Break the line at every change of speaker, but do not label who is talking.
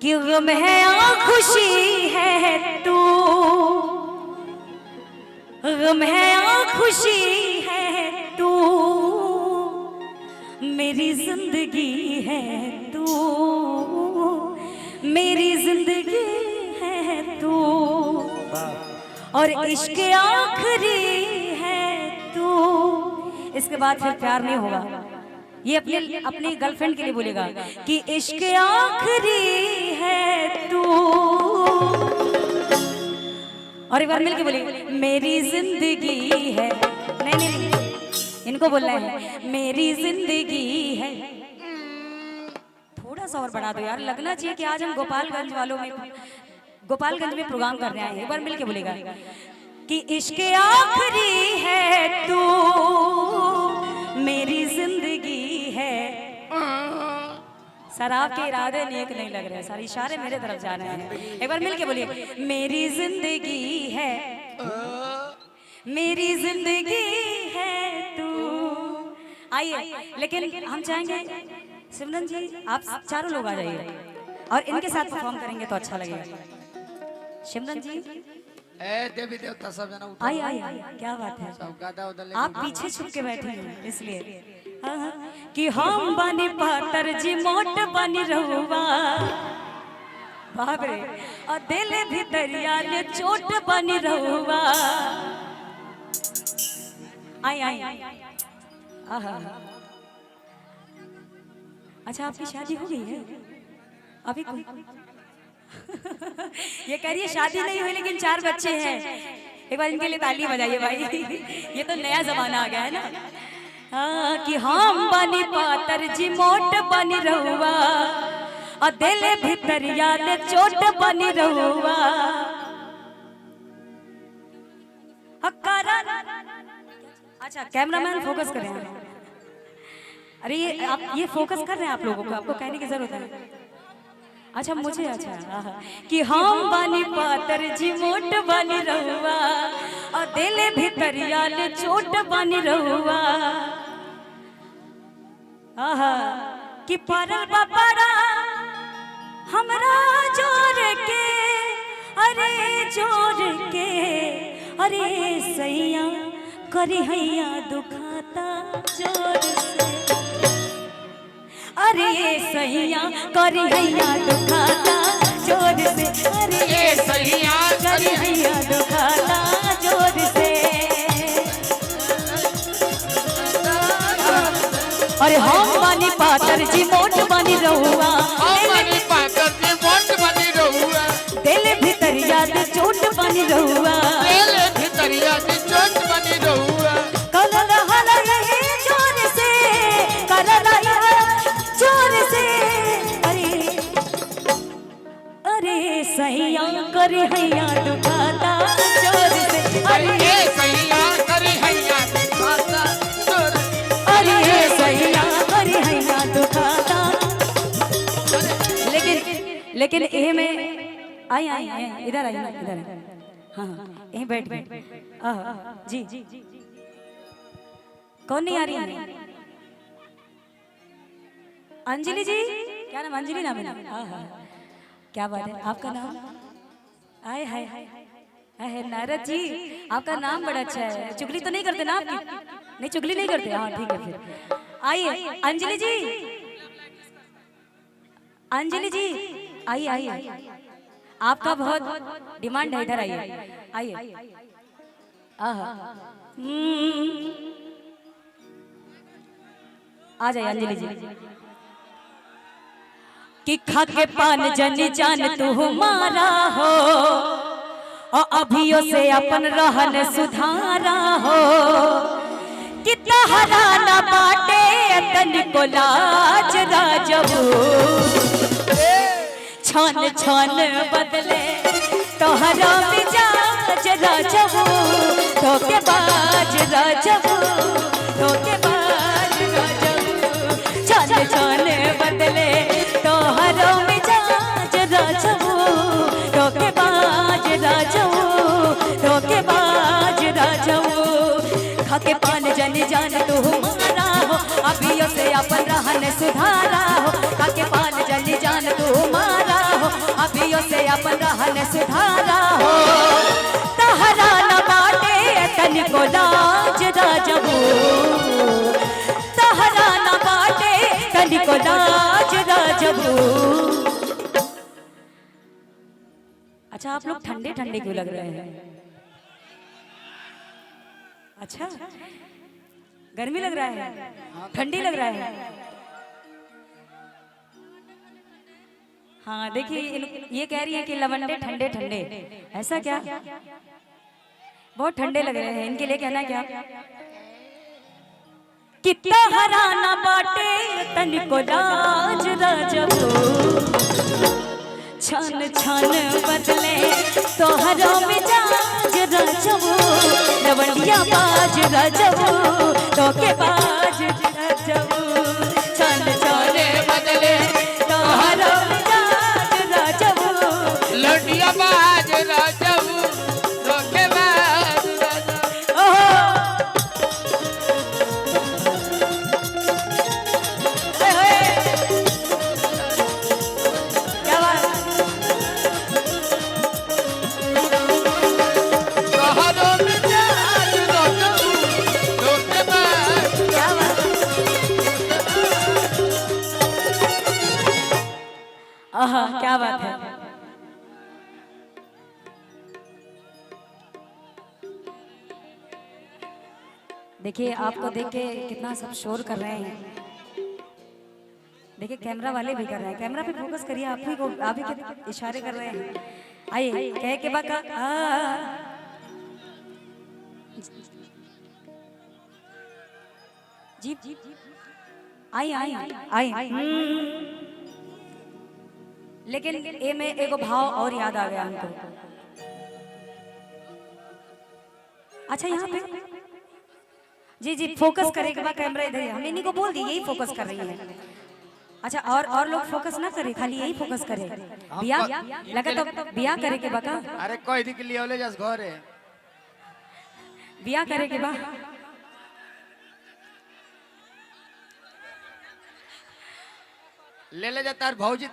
कि गम है या खुशी है तू, गम है या खुशी है तू, मेरी जिंदगी है तू, मेरी जिंदगी है तू, और इश्क आखिरी है तू। इसके बाद फिर प्यार नहीं होगा, ये अपनी गर्लफ्रेंड के लिए बोलेगा कि इश्क आखिरी है तू, और एक बार मिलके बोलिए मेरी जिंदगी है। नहीं नहीं नहीं, इनको बोलना है मेरी जिंदगी है। थोड़ा सा और बढ़ा दो यार, लगना चाहिए कि आज हम गोपालगंज में प्रोग्राम कर रहे हैं। एक बार मिलके बोलेगा कि इश्क आखिरी है तू, मेरी जिंदगी है। सर आपके इरादे नेक नहीं लग रहे, सारे इशारे मेरे तरफ जा रहे हैं। एक बार मिलके बोलिए मेरी जिंदगी है, मेरी जिंदगी है तू। आइए, लेकिन हम चाहेंगे सिमरन जी आप चारों लोग आ जाइए और इनके साथ परफॉर्म करेंगे तो अच्छा लगेगा। सिमरन जी
देवी देवता सब जना
आइए आइए, क्या बात है, आप पीछे छुप के बैठे हैं इसलिए। कि हम बनी पातर जी मोट बनी रहुआ, बाप रे, और दिल भीतरिया ले चोट बनी रहुआ। आई आई आहा, अच्छा आपकी शादी हो गई है अभी? कोई ये कह रही है शादी नहीं हुई लेकिन 4 बच्चे हैं। एक बार इनके लिए ताली बजाइए भाई, ये तो नया जमाना आ गया है ना। हाँ, कि हम बनी पातर जी मोट बनी रहुआ, और दिल भीतरिया ले चोट बनी रहुआ। अच्छा कैमरामैन फोकस करें। अरे ये आप ये फोकस कर रहे हैं आप लोगों को, आपको कहने की जरूरत है। अच्छा मुझे, अच्छा कि हम बनी पातर जी मोट बनी रहुआ, और दिल भीतरिया ले चोट बनी रहुआ। आहा, कि परल बाबरा हमरा जोर के, अरे जोर के, अरे सैया करी हैया दुखाता जोर से, अरे सैया करी हैया दुखाता जोर से, अरे सैया करी हैया दुखाता जोर से। अरे हम बनी पातर जी मोट बनी रहुआ, दिल भीतरिया दे चोट बनी रहुआ, कल रहला ये जोर से, कर रहा जोर से, अरे सैया कर हैया दुखाता जोर से, अरे सैया कर हैया दुखाता जोर, अरे सैया कर हैया दुखाता। लेकिन ये में आई आई इधर आई, इधर, हाँ यहीं बैठ जी। कौन नहीं आ रही है? अंजलि जी, क्या नाम? अंजलि नाम है ना? क्या बात है, आपका नाम? आए हाय हाय, नारद जी आपका नाम बड़ा अच्छा है। चुगली तो नहीं करते ना आपकी? नहीं चुगली नहीं करते, हाँ ठीक है फिर। आइए अंजलि जी, अंजलि जी आइए आइए, आपका बहुत डिमांड है, इधर आइए आइए। आ जाइए अंजलि जी। कि खा के पान जन जान तू हमारा हो, और अभियो से अपन रहन सुधारा हो, कि तहरा न बाटे तन को लाज राजबू, छन छन बदले तोहरा मिजाज राजबू, धोखे बाज राजबू, धोखे बाज राजबू, छन छन बदले तोहरा मिजाज राजबू, धोखे बाज राजबू, धोखे बाज राजबू। खाके पान जन जान तू हमारा हो, अभियो से अपन रहन सुधारा हो, खाके पान जन जान तू हमारा हो, अपन रहन सुधारा हो तहरा न बाटे तनिको लाज राजबू तहरा न बाटे तनिको लाज राजबू। अच्छा आप लोग ठंडे ठंडे क्यों लग रहे हैं? अच्छा गर्मी लग रहा है, ठंडी लग रहा है। हाँ देखिए ये कह रही है कि लवंडे ठंडे ठंडे, ऐसा क्या? बहुत ठंडे लग रहे हैं, इनके लिए कहना क्या? कितना हराना बाटे तनिको लाज राजबू छान छान बदले तोहरा मिजाज राजबू लवंडिया बाज राजबू तोके बाज राजबू छान छान बदले तोहरा मिजाज राजबू
लौंडिया बाज राजबू तोके बाज राजबू।
ओहो ओए क्या बात
तोहरो मिजाज राजबू तोके बाज।
क्या बात आहा क्या बात है। देखिए आपको देख के कितना सब शोर कर रहे हैं। देखिए कैमरा वाले भी कर रहे हैं, कैमरा पे फोकस करिए। आप ही को आप ही के इशारे कर रहे हैं। आइए कह के बाका जी आई आई आई लेकिन ए में एगो भाव और याद आ गया हमको। अच्छा यहाँ पे जी जी फोकस करेगा कैमरा इधर ही, हम इन्हीं को बोल दी यही फोकस कर रही है। अच्छा और लोग फोकस ना करे, खाली यही फोकस करे। बिया लगा तो बिया करे के बका,
अरे कोई दी के लिए ओले जस घर है
बिया करे के बा
ले ले जा तार भौजी